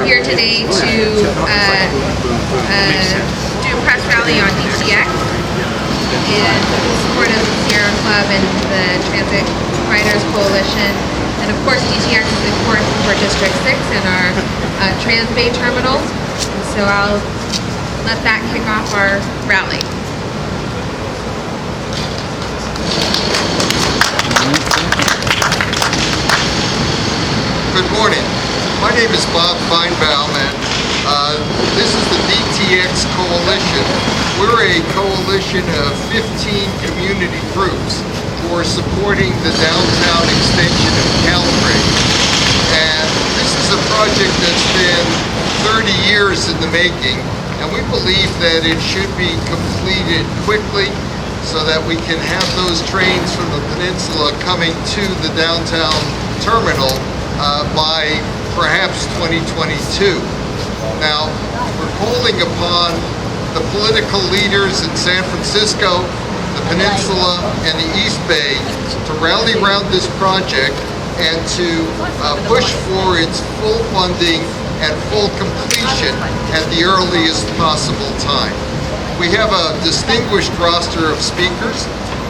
here today to do a press rally on DTX in support of the Sierra Club and the Transit Riders Coalition. And of course, DTX is important for District 6 and our Trans Bay terminal. So I'll let that kick off our rally. Good morning. My name is Bob Feinbaum, and this is the DTX Coalition. We're a coalition of 15 community groups who are supporting the Downtown Extension of Caltrain. And this is a project that's been 30 years in the making, and we believe that it should be completed quickly so that we can have those trains from the peninsula coming to the downtown terminal by perhaps 2022. Now, we're calling upon the political leaders in San Francisco, the peninsula, and the East Bay to rally around this project and to push for its full funding and full completion at the earliest possible time. We have a distinguished roster of speakers,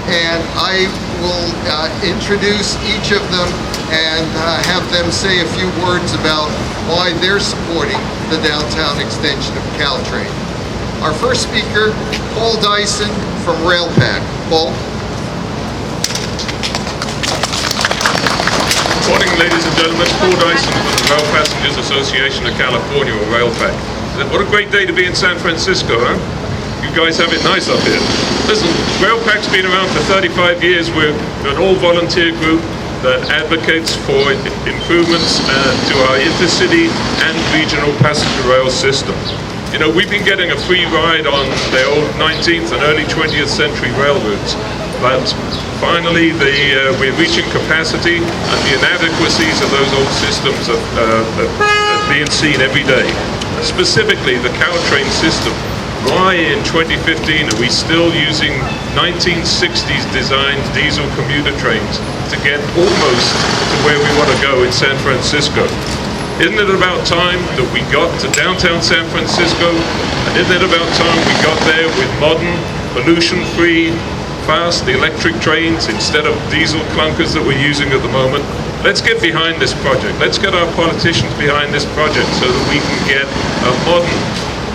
and I will introduce each of them and have them say a few words about why they're supporting the downtown extension of Caltrain. Our first speaker, Paul Dyson from RailPac. Paul. Good morning, ladies and gentlemen. Paul Dyson from the Rail Passengers Association of California, or RailPac. What a great day to be in San Francisco, huh? You guys have it nice up here. Listen, RailPac's been around for 35 years. We're an all-volunteer group that advocates for improvements to our intercity and regional passenger rail system. You know, we've been getting a free ride on the old 19th and early 20th century rail routes, but finally we're reaching capacity, and the inadequacies of those old systems are being seen every day. Specifically, the Caltrain system. Why in 2015 are we still using 1960s designed diesel commuter trains to get almost to where we want to go in San Francisco? Isn't it about time that we got to downtown San Francisco? And isn't it about time we got there with modern, pollution-free, fast electric trains instead of diesel clunkers that we're using at the moment? Let's get behind this project. Let's get our politicians behind this project so that we can get a modern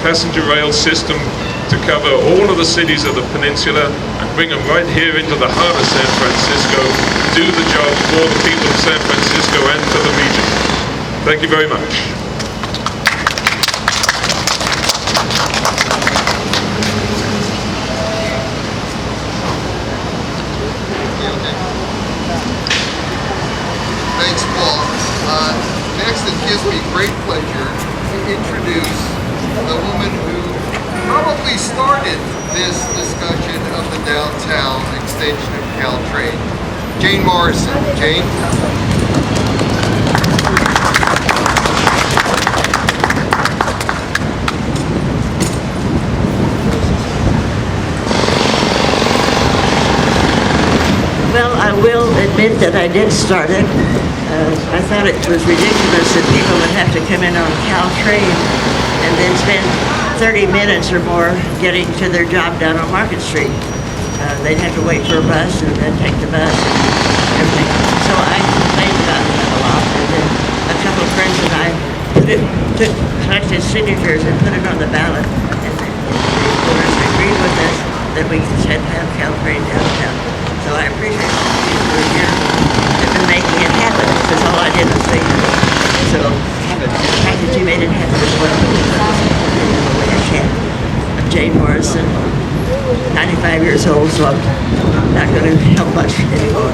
passenger rail system to cover all of the cities of the peninsula and bring them right here into the heart of San Francisco, do the job for the people of San Francisco and for the region. Thank you very much. Thanks, Paul. Next, it gives me great pleasure to introduce the woman who probably started this discussion of the downtown extension of Caltrain, Jane Morrison. Jane? Well, I will admit that I did start it. I thought it was ridiculous that people would have to come in on Caltrain and then spend 30 minutes or more getting to their job down on Market Street. They'd have to wait for a bus and then take the bus and everything. So I complained about that a lot, and then a couple of friends and I collected signatures and put it on the ballot, and the voters agreed with us that we should have Caltrain downtown. So I appreciate all the people who are here that have been making it happen, because all I did was say so. The fact that you made it happen as well, the way I can. I'm Jane Morrison, 95 years old, so I'm not going to help much anymore.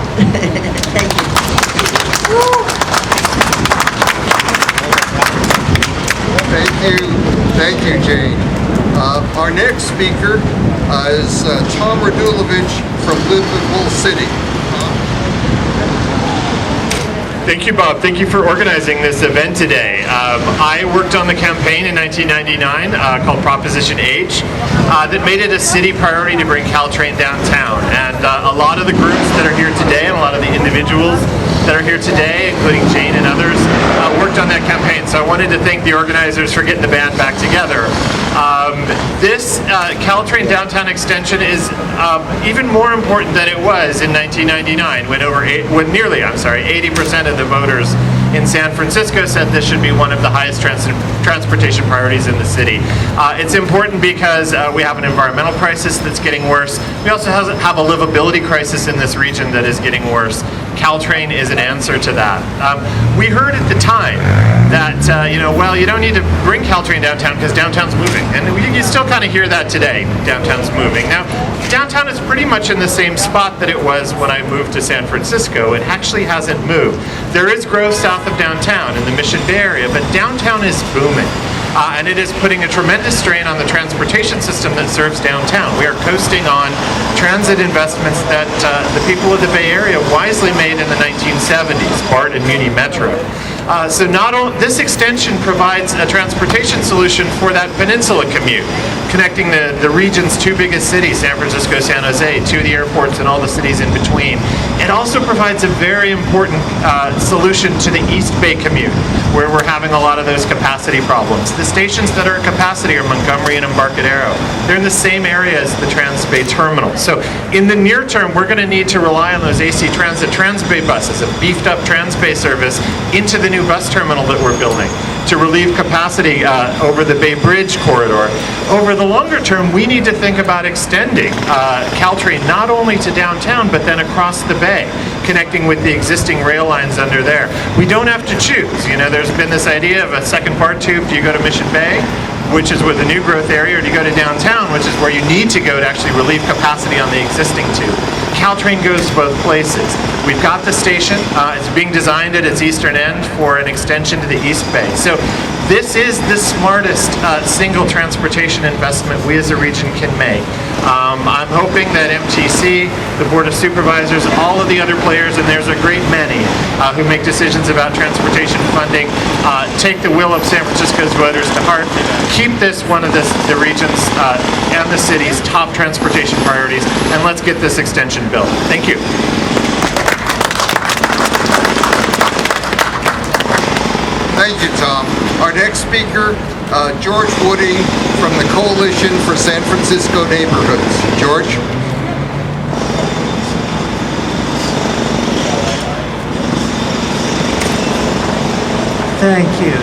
Thank you. Thank you, Jane. Our next speaker is Tom Radulovich from Liverpool City. Thank you, Bob. Thank you for organizing this event today. I worked on the campaign in 1999 called Proposition H that made it a city priority to bring Caltrain downtown. And a lot of the groups that are here today and a lot of the individuals that are here today, including Jane and others, worked on that campaign. So I wanted to thank the organizers for getting the band back together. This Caltrain Downtown Extension is even more important than it was in 1999 when nearly 80% of the voters in San Francisco said this should be one of the highest transportation priorities in the city. It's important because we have an environmental crisis that's getting worse. We also have a livability crisis in this region that is getting worse. Caltrain is an answer to that. We heard at the time that, well, you don't need to bring Caltrain downtown because downtown's moving. And you still kind of hear that today, downtown's moving. Now, downtown is pretty much in the same spot that it was when I moved to San Francisco. It actually hasn't moved. There is growth south of downtown in the Mission Bay area, but downtown is booming. And it is putting a tremendous strain on the transportation system that serves downtown. We are coasting on transit investments that the people of the Bay Area wisely made in the 1970s, BART and Muni Metro. So this extension provides a transportation solution for that peninsula commute, connecting the region's two biggest cities, San Francisco, San Jose, to the airports and all the cities in between. It also provides a very important solution to the East Bay commute, where we're having a lot of those capacity problems. The stations that are at capacity are Montgomery and Embarcadero. They're in the same area as the Transbay terminal. So in the near term, we're going to need to rely on those AC Transit Transbay buses, a beefed up Transbay service, into the new bus terminal that we're building to relieve capacity over the Bay Bridge corridor. Over the longer term, we need to think about extending Caltrain not only to downtown, but then across the bay, connecting with the existing rail lines under there. We don't have to choose. There's been this idea of a second BART tube. Do you go to Mission Bay, which is with the new growth area, or do you go to downtown, which is where you need to go to actually relieve capacity on the existing tube? Caltrain goes both places. We've got the station. It's being designed at its eastern end for an extension to the East Bay. So this is the smartest single transportation investment we as a region can make. I'm hoping that MTC, the Board of Supervisors, all of the other players, and there's a great many who make decisions about transportation funding, take the will of San Francisco's voters to heart. Keep this one of the region's and the city's top transportation priorities, and let's get this extension built. Thank you. Thank you, Tom. Our next speaker, George Woody from the Coalition for San Francisco Neighborhoods. George? Thank you.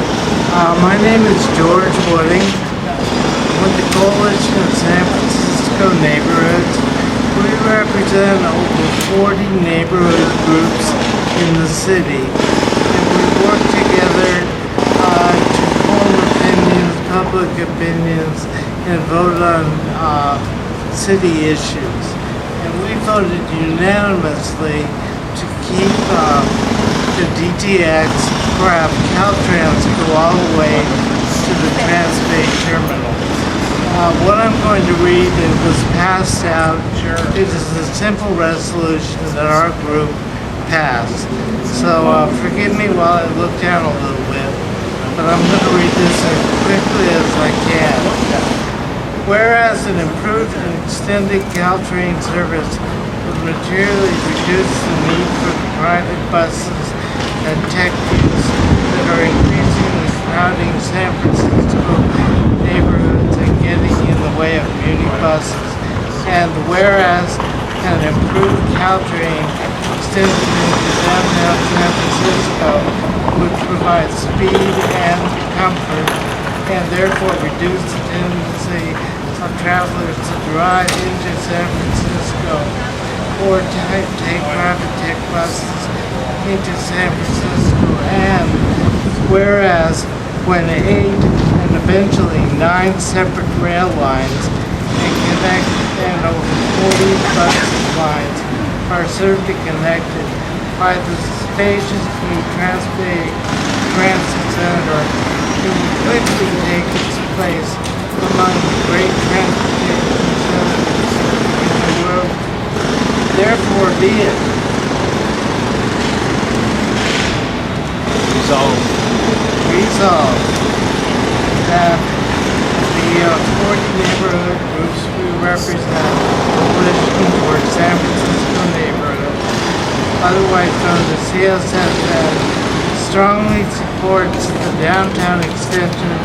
My name is George Woody. With the Coalition of San Francisco Neighborhoods, we represent over 40 neighborhood groups in the city. And we work together to form opinions, public opinions, and vote on city issues. And we voted unanimously to keep the DTX, have Caltrans go all the way to the Transbay terminal. What I'm going to read was passed out. It is a simple resolution that our group passed. So forgive me while I look down a little bit, but I'm going to read this as quickly as I can. Whereas an improved and extended Caltrain service would materially reduce the need for the private buses and taxis that are increasingly crowding San Francisco neighborhoods and getting in the way of commuter buses. And whereas an improved Caltrain extended into downtown San Francisco would provide speed and comfort and therefore reduce the tendency of travelers to drive into San Francisco or to take private tech buses into San Francisco. And whereas when 8 and eventually 9 separate rail lines and over 40 bus lines are served and connected by the stations through Transbay Transit Center, it will quickly take its place among the great transportation centers in the world. Therefore be it resolved that the 40 neighborhood groups we represent, Coalition for San Francisco otherwise known as CSFN, strongly supports the downtown extension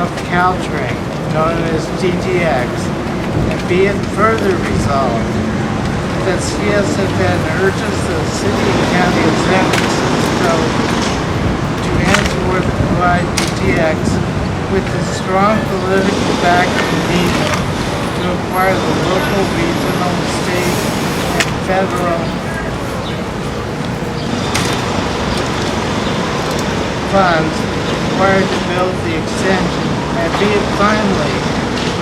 of Caltrain, known as DTX, and be it further resolved that CSFN urges the City and County of San Francisco to henceforth provide DTX with the strong political backing needed to acquire the local, regional, state, and federal funds required to build the extension, and be it finally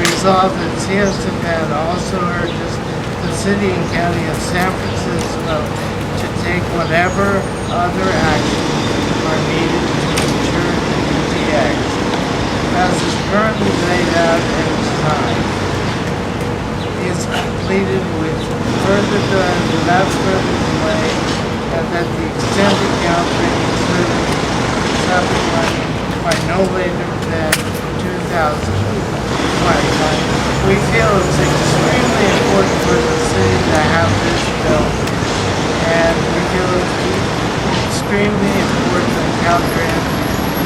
resolved that CSFN also urges the City and County of San Francisco to take whatever other actions are needed to ensure the DTX, as is currently laid out and designed, is completed without further delay, and that the extended Caltrain service is up and running by no later than 2021. We feel it's extremely important for the city to have this built, and we feel it's extremely important that Caltrain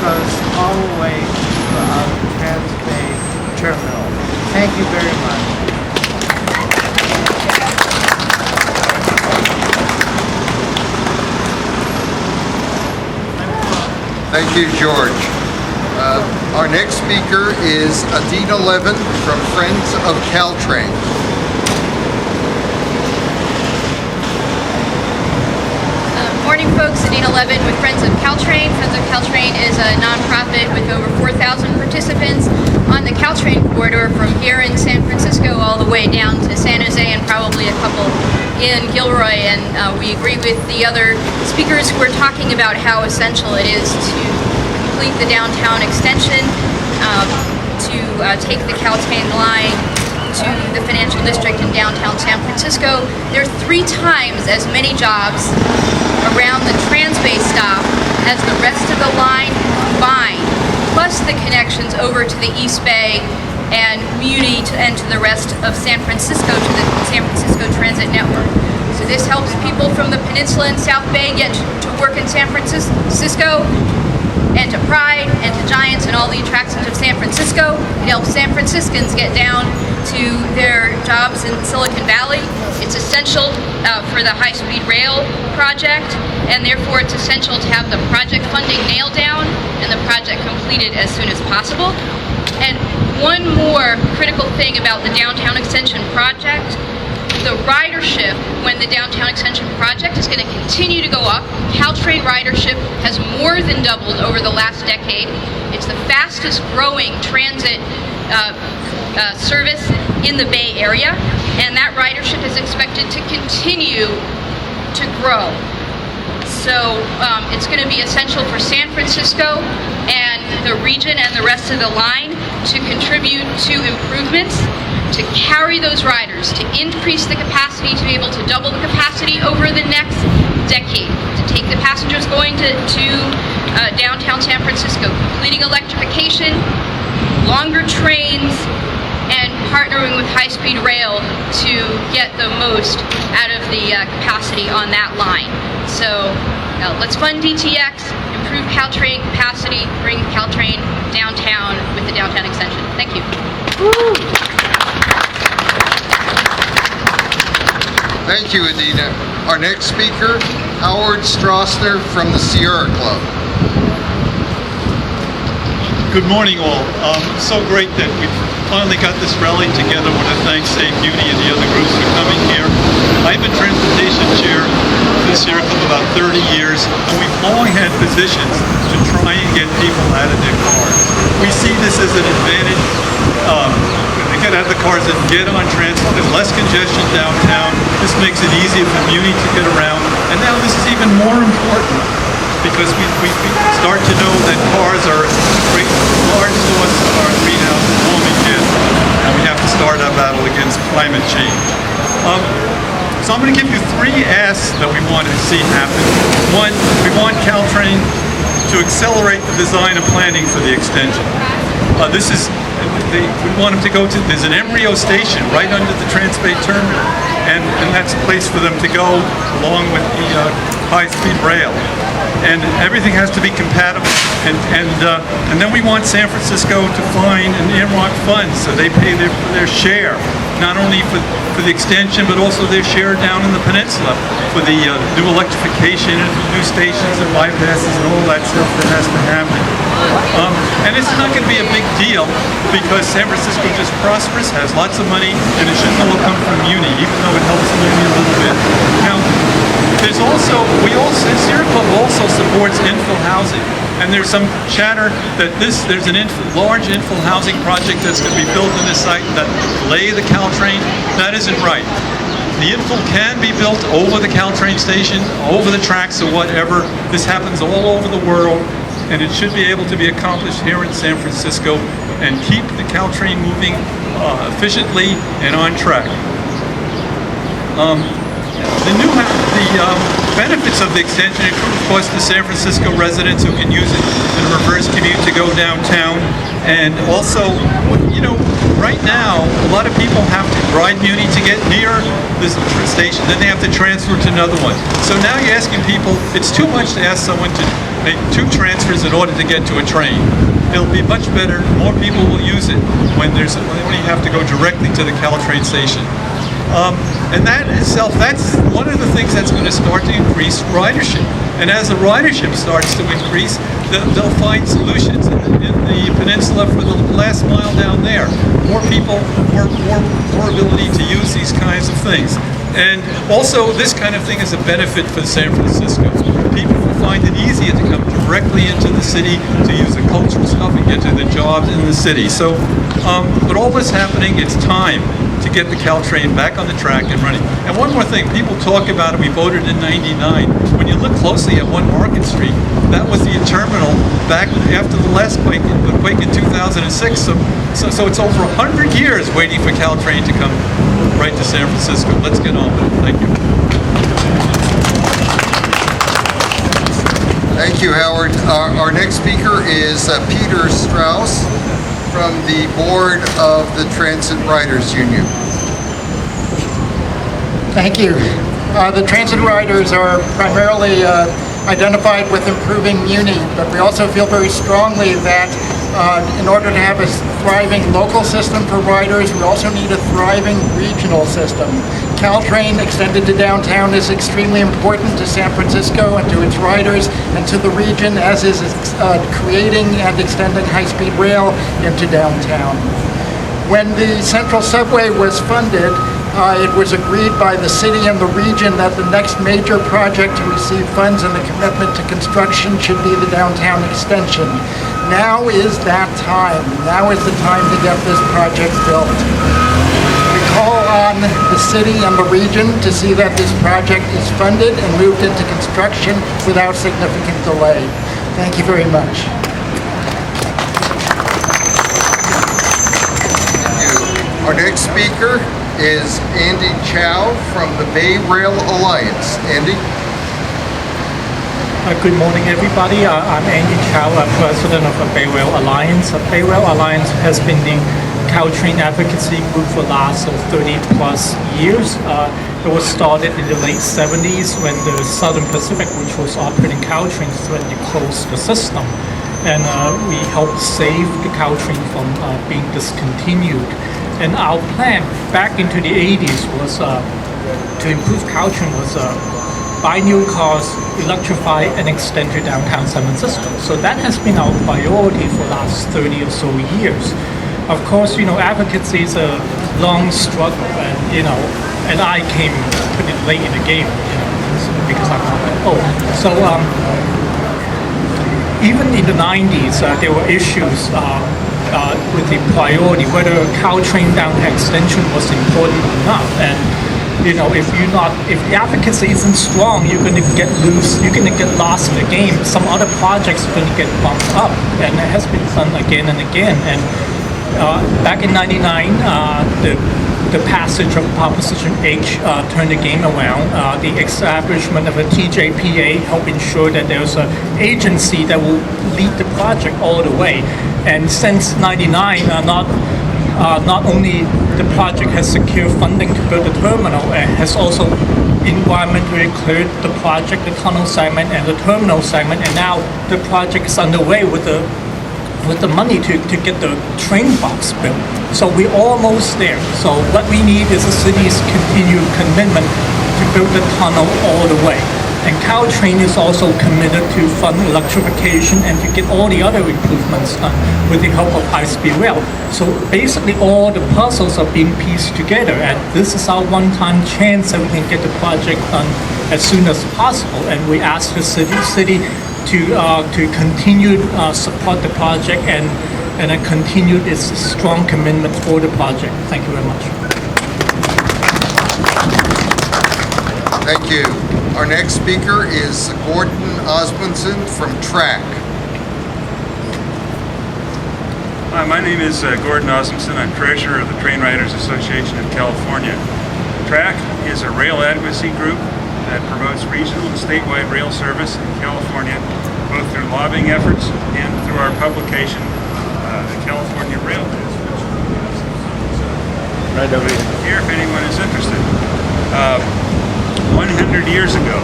goes all the way to our Trans-Bay terminal. Thank you very much. Thank you, George. Our next speaker is Adina Levin from Friends of Caltrain. Morning, folks. Adina Levin with Friends of Caltrain. Friends of Caltrain is a nonprofit with over 4,000 participants on the Caltrain corridor from here in San Francisco all the way down to San Jose and probably a couple in Gilroy. And we agree with the other speakers who are talking about how essential it is to complete the downtown extension, to take the Caltrain line to the financial district in downtown San Francisco. There are 3 times as many jobs around the Trans-Bay stop as the rest of the line combined, plus the connections over to the East Bay and Muni and to the rest of San Francisco, to the San Francisco Transit Network. So this helps people from the Peninsula and South Bay get to work in San Francisco, and to Pride, and to Giants, and all the attractions of San Francisco. It helps San Franciscans get down to their jobs in Silicon Valley. It's essential for the high-speed rail project, and therefore it's essential to have the project funding nailed down and the project completed as soon as possible. And one more critical thing about the Downtown Extension project: the ridership when the Downtown Extension project is going to continue to go up. Caltrain ridership has more than doubled over the last decade. It's the fastest growing transit service in the Bay Area, and that ridership is expected to continue to grow. So it's going to be essential for San Francisco and the region and the rest of the line to contribute to improvements, to carry those riders, to increase the capacity, to be able to double the capacity over the next decade, to take the passengers going to downtown San Francisco, completing electrification, longer trains, and partnering with high-speed rail to get the most out of the capacity on that line. So let's fund DTX, improve Caltrain capacity, bring Caltrain downtown with the downtown extension. Thank you. Thank you, Adina. Our next speaker, Howard Stroessner from the Sierra Club. Good morning, all. So great that we finally got this rally together. I want to thank Save Beauty and the other groups for coming here. I've been transportation chair for the Sierra Club about 30 years, and we've long had positions to try and get people out of their cars. We see this as an advantage. They get out of the cars and get on transit. There's less congestion downtown. This makes it easier for Muni to get around. And now this is even more important because we start to know that cars are a great large source of our greenhouse warming gas, and we have to start our battle against climate change. So I'm going to give you 3 asks that we want to see happen. One, we want Caltrain to accelerate the design and planning for the extension. We want them to go to, there's an embryo station right under the Trans-Bay terminal, and that's a place for them to go along with the high-speed rail. And everything has to be compatible. And then we want San Francisco to find and earmark funds so they pay their share, not only for the extension, but also their share down in the peninsula for the new electrification and new stations and bypasses and all that stuff that has to happen. And it's not going to be a big deal because San Francisco just prospers, has lots of money, and it shouldn't all come from Muni, even though it helps Muni a little bit. Now, there's also, Sierra Club also supports infill housing. And there's some chatter that there's a large infill housing project that's going to be built in this site that lay the Caltrain. That isn't right. The infill can be built over the Caltrain station, over the tracks or whatever. This happens all over the world, and it should be able to be accomplished here in San Francisco and keep the Caltrain moving efficiently and on track. The benefits of the extension include, of course, the San Francisco residents who can use it in a reverse commute to go downtown. And also, you know, right now, a lot of people have to ride Muni to get near this station, then they have to transfer to another one. So now you're asking people, it's too much to ask someone to make 2 transfers in order to get to a train. It'll be much better, more people will use it when you have to go directly to the Caltrain station. And that itself, that's one of the things that's going to start to increase ridership. And as the ridership starts to increase, they'll find solutions in the peninsula for the last mile down there. More people, more ability to use these kinds of things. And also, this kind of thing is a benefit for San Francisco. People will find it easier to come directly into the city to use the cultural stuff and get to the jobs in the city. So, with all this happening, it's time to get the Caltrain back on the track and running. And one more thing, people talk about it, we voted in '99. When you look closely at 1 Market Street, that was the terminal back after the last quake in 2006. So it's over 100 years waiting for Caltrain to come right to San Francisco. Let's get on with it. Thank you. Thank you, Howard. Our next speaker is Peter Strauss from the board of the Transit Riders Union. Thank you. The transit riders are primarily identified with improving Muni, but we also feel very strongly that in order to have a thriving local system for riders, we also need a thriving regional system. Caltrain extended to downtown is extremely important to San Francisco and to its riders and to the region, as is creating and extending high-speed rail into downtown. When the Central Subway was funded, it was agreed by the city and the region that the next major project to receive funds and the commitment to construction should be the Downtown Extension. Now is that time. Now is the time to get this project built. We call on the city and the region to see that this project is funded and moved into construction without significant delay. Thank you very much. Thank you. Our next speaker is Andy Chow from the Bay Rail Alliance. Andy? Good morning, everybody. I'm Andy Chow, president of the Bay Rail Alliance. The Bay Rail Alliance has been the Caltrain advocacy group for the last 30 plus years. It was started in the late 70s when the Southern Pacific, which was operating Caltrain, threatened to close the system. And we helped save the Caltrain from being discontinued. And our plan back into the 80s was to improve Caltrain was buy new cars, electrify, and extend to downtown San Francisco. So that has been our priority for the last 30 or so years. Of course, advocacy is a long struggle, and I came pretty late in the game, because I'm not that old. So even in the 90s, there were issues with the priority, whether Caltrain downtown extension was important enough. And if the advocacy isn't strong, you're going to get loose, you're going to get lost in the game. Some other projects are going to get bumped up, and it has been done again and again. And back in '99, the passage of Proposition H turned the game around. The establishment of a TJPA helped ensure that there's an agency that will lead the project all the way. And since '99, not not only the project has secured funding to build the terminal, it has also environmentally cleared the project, the tunnel segment and the terminal segment, and now the project is underway with the money to get the train box built. So we're almost there. So what we need is the city's continued commitment to build the tunnel all the way. And Caltrain is also committed to fund electrification and to get all the other improvements done with the help of high-speed rail. So basically all the puzzles are being pieced together, and this is our one-time chance that we can get the project done as soon as possible. And we ask the city to continue support the project and continue its strong commitment for the project. Thank you very much. Thank you. Our next speaker is Gordon Osmondson from TRAC. Hi, my name is Gordon Osmondson. I'm treasurer of the Train Riders Association of California. TRAC is a rail advocacy group that promotes regional and statewide rail service in California, both through lobbying efforts and through our publication, the California Rail News. Right over here, if anyone is interested. 100 years ago,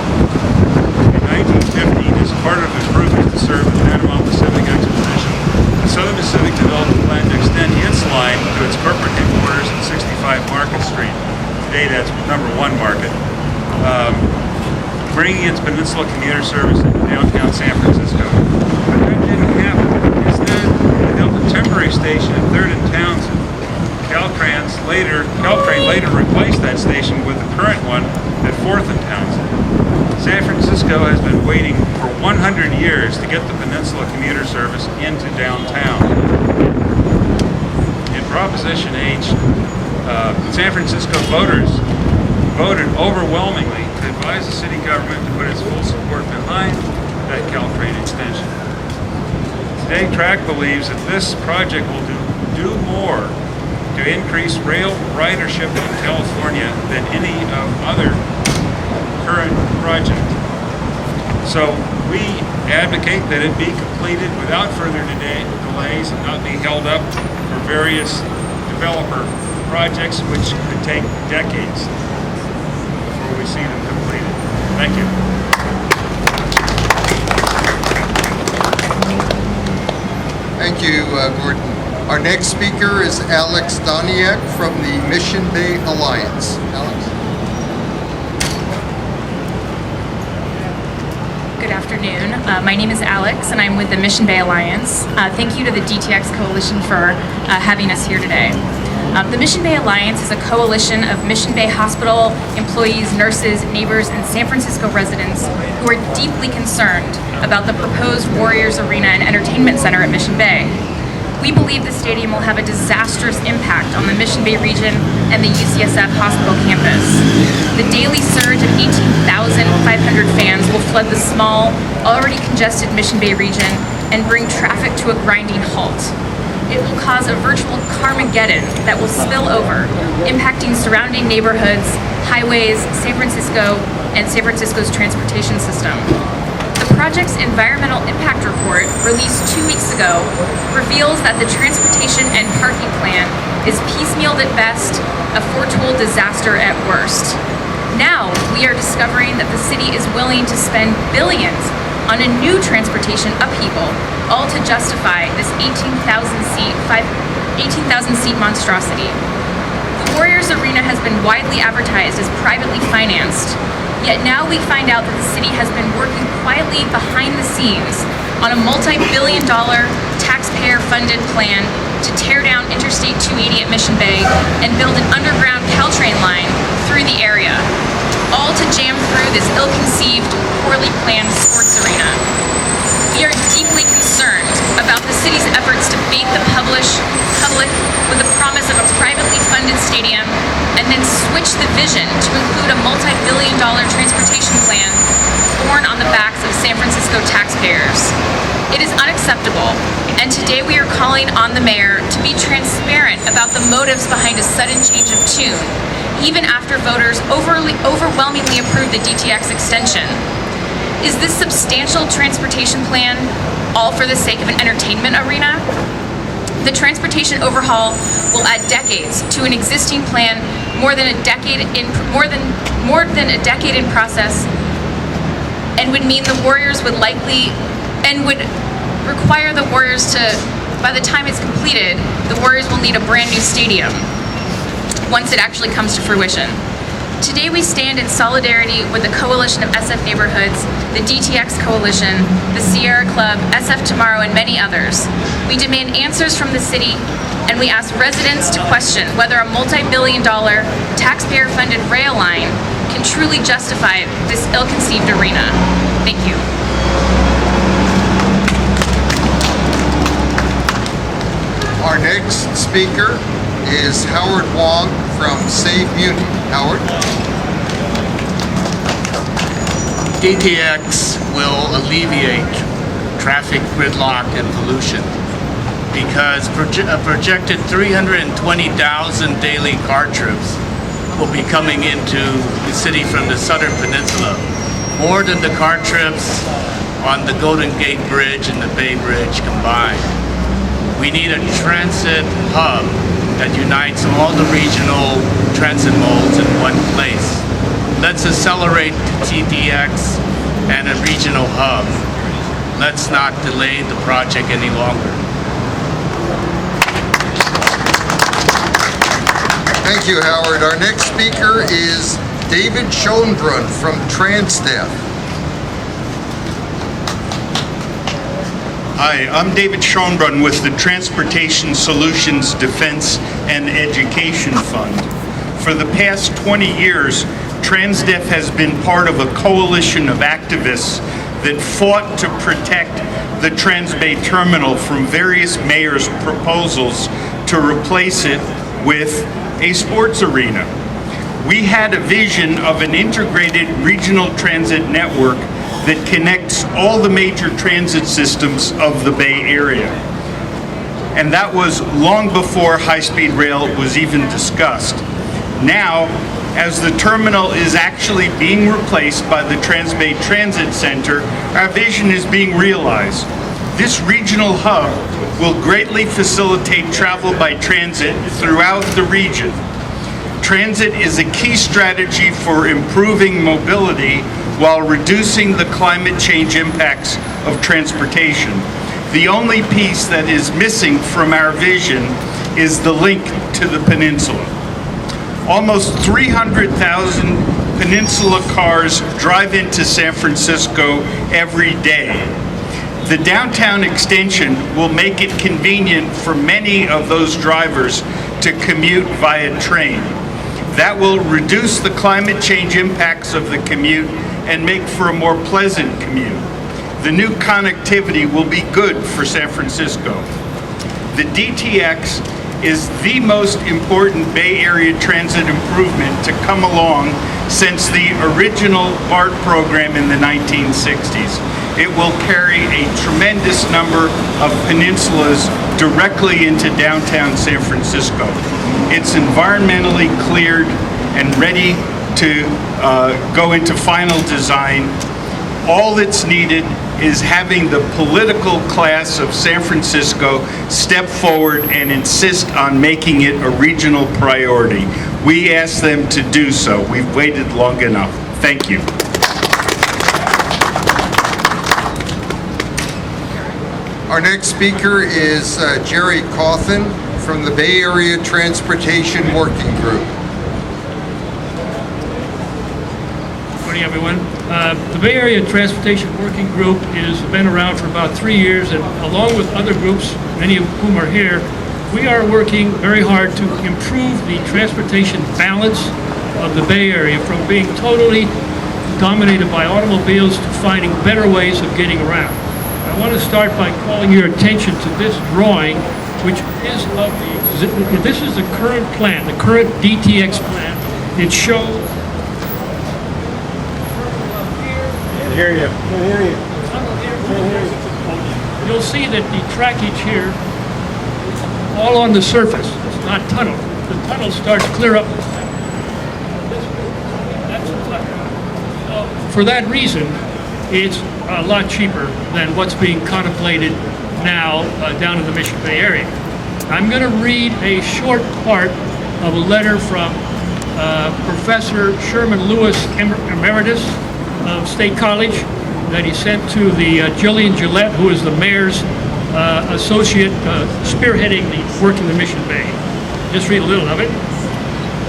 in 1915, as part of improvements to serve the Panama Pacific Exposition, the Southern Pacific developed a plan to extend its line to its corporate headquarters at 65 Market Street. Today, that's number 1 Market. Bringing its peninsula commuter service into downtown San Francisco. But that didn't happen. Instead, they built a temporary station at 3rd and Townsend. Caltrain later replaced that station with the current one at 4th and Townsend. San Francisco has been waiting for 100 years to get the Peninsula commuter service into downtown. In Proposition H, San Francisco voters voted overwhelmingly to advise the city government to put its full support behind that Caltrain extension. Today, TRAC believes that this project will do more to increase rail ridership in California than any of other current projects. So we advocate that it be completed without further delays and not be held up for various developer projects which could take decades before we see them completed. Thank you. Thank you, Gordon. Our next speaker is Alex Doniak from the Mission Bay Alliance. Alex? Good afternoon. My name is Alex, and I'm with the Mission Bay Alliance. Thank you to the DTX Coalition for having us here today. The Mission Bay Alliance is a coalition of Mission Bay Hospital employees, nurses, neighbors, and San Francisco residents who are deeply concerned about the proposed Warriors Arena and Entertainment Center at Mission Bay. We believe the stadium will have a disastrous impact on the Mission Bay region and the UCSF hospital campus. The daily surge of 18,500 fans will flood the small, already congested Mission Bay region and bring traffic to a grinding halt. It will cause a virtual Carmageddon that will spill over, impacting surrounding neighborhoods, highways, San Francisco, and San Francisco's transportation system. The project's environmental impact report, released 2 weeks ago, reveals that the transportation and parking plan is piecemealed at best, a foretold disaster at worst. Now, we are discovering that the city is willing to spend billions on a new transportation upheaval, all to justify this 18,000-seat monstrosity. The Warriors Arena has been widely advertised as privately financed, yet now we find out that the city has been working quietly behind the scenes on a multi-billion-dollar taxpayer-funded plan to tear down Interstate 280 at Mission Bay and build an underground Caltrain line through the area, all to jam through this ill-conceived, poorly planned sports arena. We are deeply concerned about the city's efforts to bait the public with the promise of a privately funded stadium and then switch the vision to include a multi-billion-dollar transportation plan born on the backs of San Francisco taxpayers. It is unacceptable, and today we are calling on the mayor to be transparent about the motives behind a sudden change of tune, even after voters overwhelmingly approved the DTX extension. Is this substantial transportation plan all for the sake of an entertainment arena? The transportation overhaul will add decades to an existing plan, more than a decade in process, and would mean the Warriors would require the Warriors to, by the time it's completed, the Warriors will need a brand new stadium once it actually comes to fruition. Today we stand in solidarity with the coalition of SF neighborhoods, the DTX Coalition, the Sierra Club, SF Tomorrow, and many others. We demand answers from the city, and we ask residents to question whether a multi-billion-dollar, taxpayer-funded rail line can truly justify this ill-conceived arena. Thank you. Our next speaker is Howard Wong from Save Muni. Howard? DTX will alleviate traffic gridlock and pollution because a projected 320,000 daily car trips will be coming into the city from the southern peninsula, more than the car trips on the Golden Gate Bridge and the Bay Bridge combined. We need a transit hub that unites all the regional transit modes in one place. Let's accelerate TTX and a regional hub. Let's not delay the project any longer. Thank you, Howard. Our next speaker is David Schoenbrunn from Transdev. Hi, I'm David Schoenbrunn with the Transportation Solutions Defense and Education Fund. For the past 20 years, Transdev has been part of a coalition of activists that fought to protect the Transbay Terminal from various mayors' proposals to replace it with a sports arena. We had a vision of an integrated regional transit network that connects all the major transit systems of the Bay Area. And that was long before high-speed rail was even discussed. Now, as the terminal is actually being replaced by the Transbay Transit Center, our vision is being realized. This regional hub will greatly facilitate travel by transit throughout the region. Transit is a key strategy for improving mobility while reducing the climate change impacts of transportation. The only piece that is missing from our vision is the link to the peninsula. Almost 300,000 peninsula cars drive into San Francisco every day. The Downtown Extension will make it convenient for many of those drivers to commute via train. That will reduce the climate change impacts of the commute and make for a more pleasant commute. The new connectivity will be good for San Francisco. The DTX is the most important Bay Area transit improvement to come along since the original BART program in the 1960s. It will carry a tremendous number of peninsulas directly into downtown San Francisco. It's environmentally cleared and ready to go into final design. All that's needed is having the political class of San Francisco step forward and insist on making it a regional priority. We ask them to do so. We've waited long enough. Thank you. Our next speaker is Jerry Cawthon from the Bay Area Transportation Working Group. Good morning, everyone. The Bay Area Transportation Working Group has been around for about 3 years, and along with other groups, many of whom are here, we are working very hard to improve the transportation balance of the Bay Area from being totally dominated by automobiles to finding better ways of getting around. I want to start by calling your attention to this drawing, which is of this is the current plan, the current DTX plan. It shows. Can't hear you. Can't hear you. You'll see that the trackage here is all on the surface. It's not tunnel. The tunnel starts clear up. That's the tunnel. For that reason, it's a lot cheaper than what's being contemplated now down in the Mission Bay area. I'm going to read a short part of a letter from Professor Sherman Lewis Emeritus of State College that he sent to the Jillian Gillette, who is the mayor's associate spearheading the work in the Mission Bay. Just read a little of it.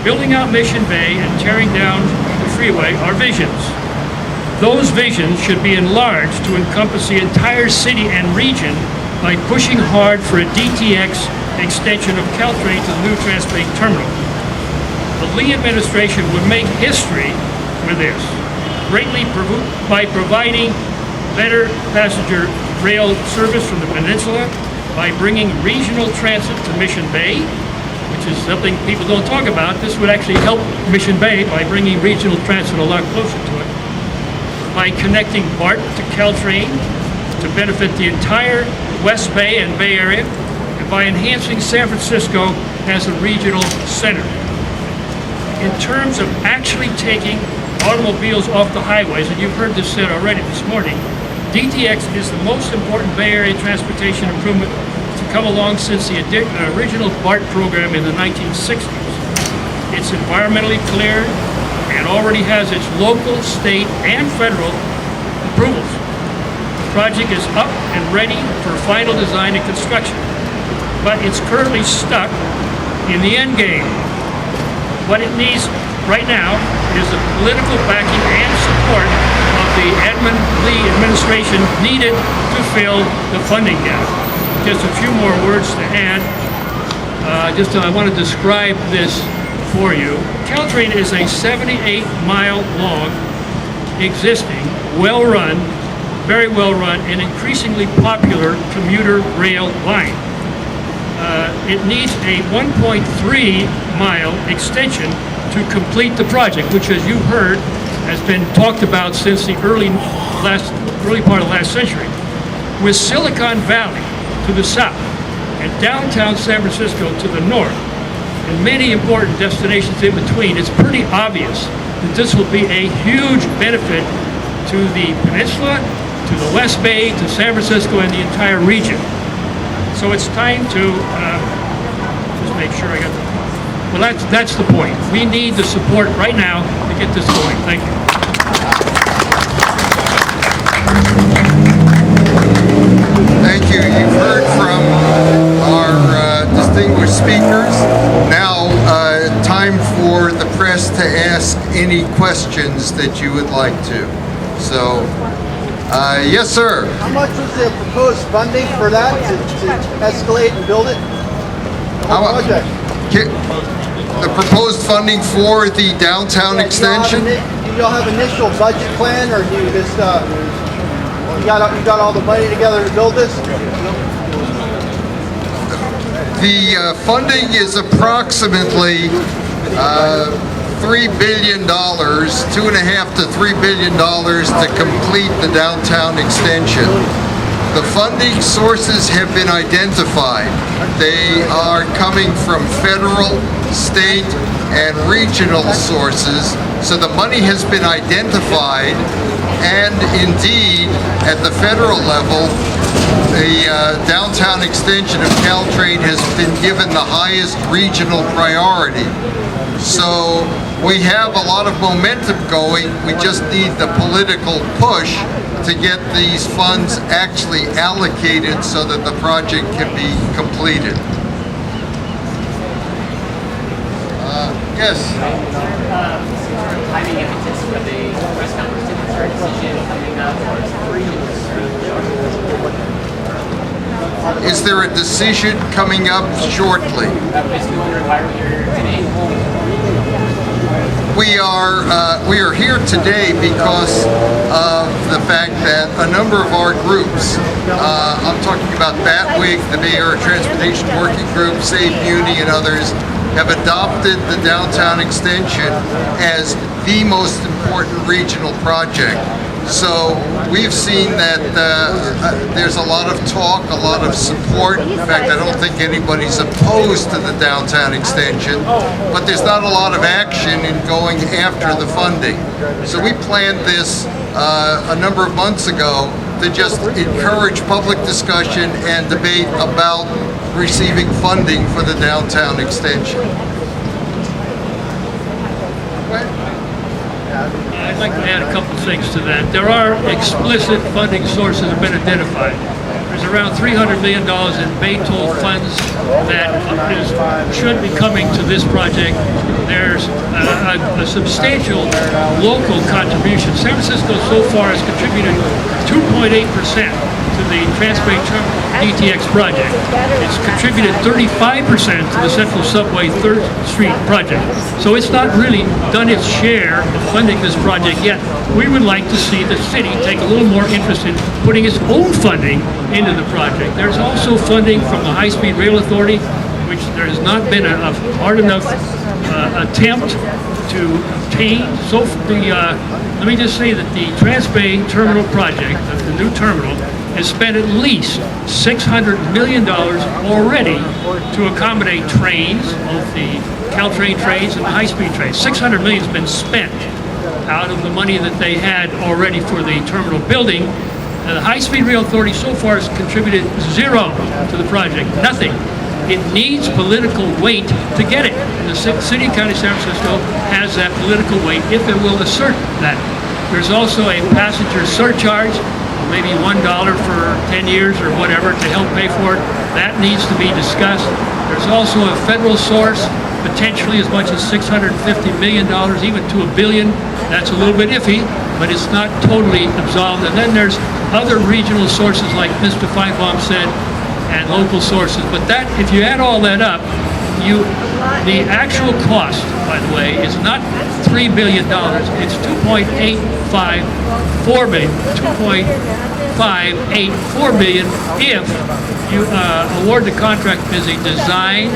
Building out Mission Bay and tearing down the freeway are visions. Those visions should be enlarged to encompass the entire city and region by pushing hard for a DTX extension of Caltrain to the new Transbay terminal. The Lee administration would make history with this, greatly by providing better passenger rail service from the peninsula, by bringing regional transit to Mission Bay, which is something people don't talk about. This would actually help Mission Bay by bringing regional transit a lot closer to it, by connecting BART to Caltrain to benefit the entire West Bay and Bay Area, and by enhancing San Francisco as a regional center. In terms of actually taking automobiles off the highways, and you've heard this said already this morning, DTX is the most important Bay Area transportation improvement to come along since the original BART program in the 1960s. It's environmentally clear and already has its local, state, and federal approvals. The project is up and ready for final design and construction, but it's currently stuck in the end game. What it needs right now is the political backing and support of the Edmund Lee administration needed to fill the funding gap. Just a few more words to add. I want to describe this for you. Caltrain is a 78-mile long, existing, well-run, very well-run, and increasingly popular commuter rail line. It needs a 1.3-mile extension to complete the project, which, as you heard, has been talked about since the early part of last century. With Silicon Valley to the south and downtown San Francisco to the north, and many important destinations in between, it's pretty obvious that this will be a huge benefit to the peninsula, to the West Bay, to San Francisco, and the entire region. So it's time to just make sure I got the. Well, that's the point. We need the support right now to get this going. Thank you. Thank you. You've heard from our distinguished speakers. Now, time for the press to ask any questions that you would like to. So, yes, sir. How much was the proposed funding for that to escalate and build it? The whole project. The proposed funding for the downtown extension? Do y'all have initial budget plan, or do you just you got all the money together to build this? The funding is approximately $3 billion, $2.5 to $3 billion to complete the downtown extension. The funding sources have been identified. They are coming from federal, state, and regional sources. So the money has been identified, and indeed, at the federal level, the downtown extension of Caltrain has been given the highest regional priority. So we have a lot of momentum going. We just need the political push to get these funds actually allocated so that the project can be completed. Yes? Timing impetus for the press conference, is there a decision coming up, or is there a decision coming up shortly? We are here today because of the fact that a number of our groups, I'm talking about Batwig, the Bay Area Transportation Working Group, Save Muni, and others, have adopted the downtown extension as the most important regional project. So we've seen that there's a lot of talk, a lot of support. In fact, I don't think anybody's opposed to the downtown extension, but there's not a lot of action in going after the funding. So we planned this a number of months ago to to just encourage public discussion and debate about receiving funding for the downtown extension. I'd like to add a couple things to that. There are explicit funding sources that have been identified. There's around $300 million in Bay-Toll funds that should be coming to this project. There's a substantial local contribution. San Francisco so far has contributed 2.8% to the Transbay DTX project. It's contributed 35% to the Central Subway 3rd Street project. So it's not really done its share of funding this project yet. We would like to see the city take a little more interest in putting its own funding into the project. There's also funding from the High Speed Rail Authority, which there has not been a hard enough attempt to obtain. So let me just say that the Transbay Terminal project, the new terminal, has spent at least $600 million already to accommodate trains, both the Caltrain trains and the high-speed trains. $600 million has been spent out of the money that they had already for the terminal building. The High-Speed Rail Authority so far has contributed zero to the project, nothing. It needs political weight to get it. And the City and County of San Francisco has that political weight if it will assert that. There's also a passenger surcharge, maybe $1 for 10 years or whatever to help pay for it. That needs to be discussed. There's also a federal source, potentially as much as $650 million, even to $1 billion. That's a little bit iffy, but it's not totally absolved. And then there's other regional sources, like Mr. Feinbaum said, and local sources. But that, if you add all that up, the actual cost, by the way, is not $3 billion. It's $2.854 billion. $2.584 billion if you award the contract as a design,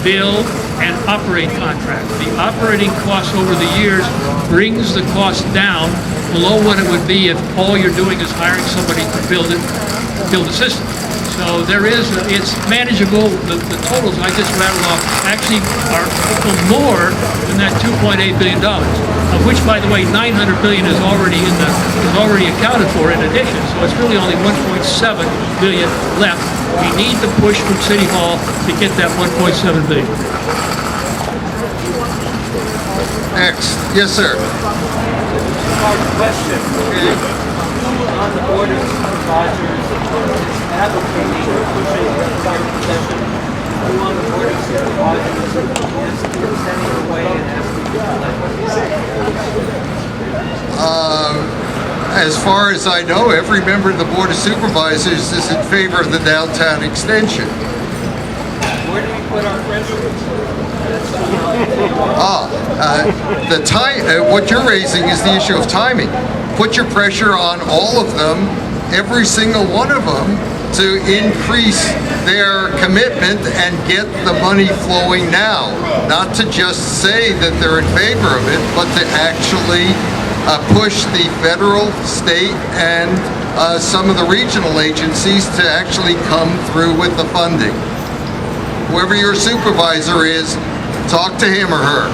build, and operate contract. The operating cost over the years brings the cost down below what it would be if all you're doing is hiring somebody to build the system. So there is, it's manageable. The totals I just rattled off actually are more than that $2.8 billion, of which, by the way, $900 billion is already accounted for in addition. So it's really only $1.7 billion left. We need the push from City Hall to get that $1.7 billion. Next, yes, sir. Question. Who on the board of supervisors advocating or pushing the site concession? Who on the board of supervisors is sending away and asking As far as I know, every member of the Board of Supervisors is in favor of the downtown extension. Where do we put our pressure? The time. What you're raising is the issue of timing. Put your pressure on all of them, every single one of them, to increase their commitment and get the money flowing now. Not to just say that they're in favor of it, but to actually push the federal, state, and some of the regional agencies to actually come through with the funding. Whoever your supervisor is, talk to him or her.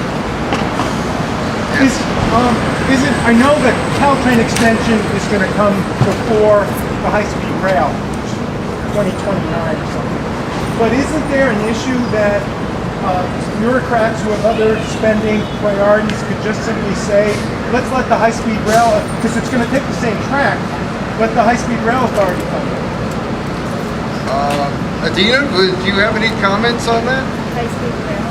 I know that Caltrain Extension is going to come before the high-speed rail, 2029 or something. But isn't there an issue that bureaucrats who have other spending priorities could just simply say, let's let the high-speed rail, because it's going to take the same track, let the high-speed rail authority fund it? Adina, do you have any comments on that? High-speed rail.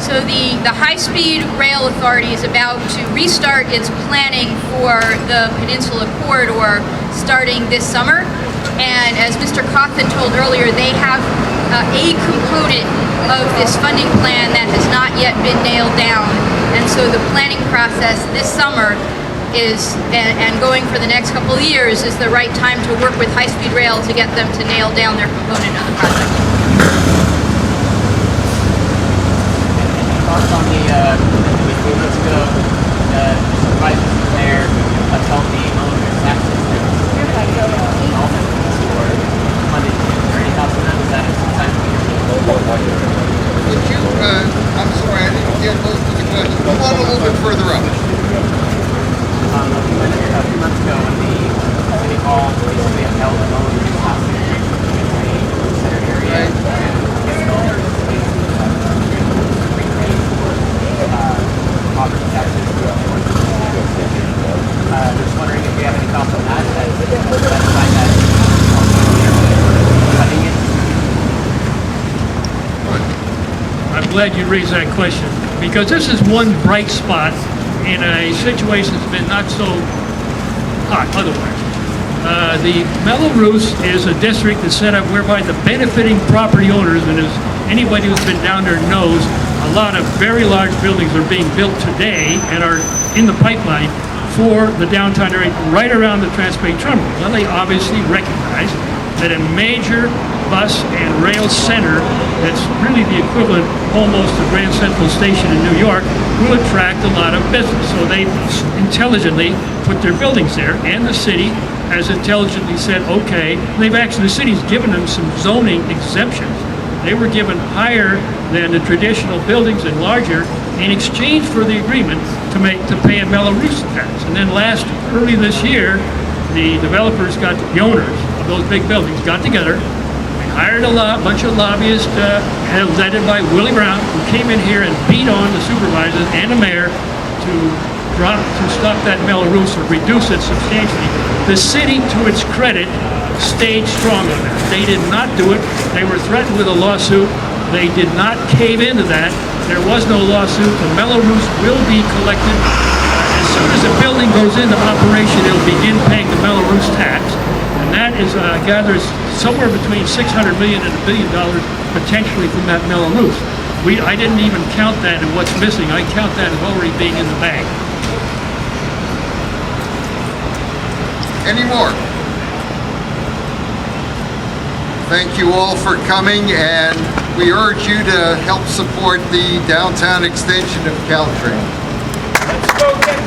So the High-Speed Rail Authority is about to restart its planning for the Peninsula Corridor starting this summer. And as Mr. Coffin told earlier, they have a component of this funding plan that has not yet been nailed down. And so the planning process this summer is, and going for the next couple of years, is the right time to work with high-speed rail to get them to nail down their component of the project. Thoughts on the 2 weeks ago, the supervisors in there told the owners access to funded. Are any thoughts on that? Is that a time would you, I'm sorry, I didn't get most of the question. Move on a little bit further up. A few months ago, when the city hall basically upheld the loan use classification in the center area, property taxes. Just wondering if you have any thoughts on that. I'm glad you raised that question, because this is one bright spot in a situation that's been not so hot otherwise. The Mello-Roos is a district that's set up whereby the benefiting property owners, and as anybody who's been down there knows, a lot of very large buildings are being built today and are in the pipeline for the downtown area right around the Transpacific Terminal. Well, they obviously recognize that a major bus and rail center that's really the equivalent almost to Grand Central Station in New York will attract a lot of business. So they intelligently put their buildings there, and the city has intelligently said, okay, the city's given them some zoning exemptions. They were given higher than the traditional buildings and larger in exchange for the agreement to pay a Mello-Roos tax. And then early this year, the developers the owners of those big buildings got together. They hired a bunch of lobbyists, led by Willie Brown, who came in here and beat on the supervisors and the mayor to stop that Mello-Roos or reduce it substantially. The city, to its credit, stayed strong on that. They did not do it. They were threatened with a lawsuit. They did not cave into that. There was no lawsuit. The Mello-Roos will be collected. As soon as the building goes into operation, it'll begin paying the Mello-Roos tax. And that is, gathers somewhere between $600 million and $1 billion potentially from that Mello-Roos. I didn't even count that and what's missing. I count that as already being in the bag. Any more? Thank you all for coming, and we urge you to help support the downtown extension of Caltrain. Let's go get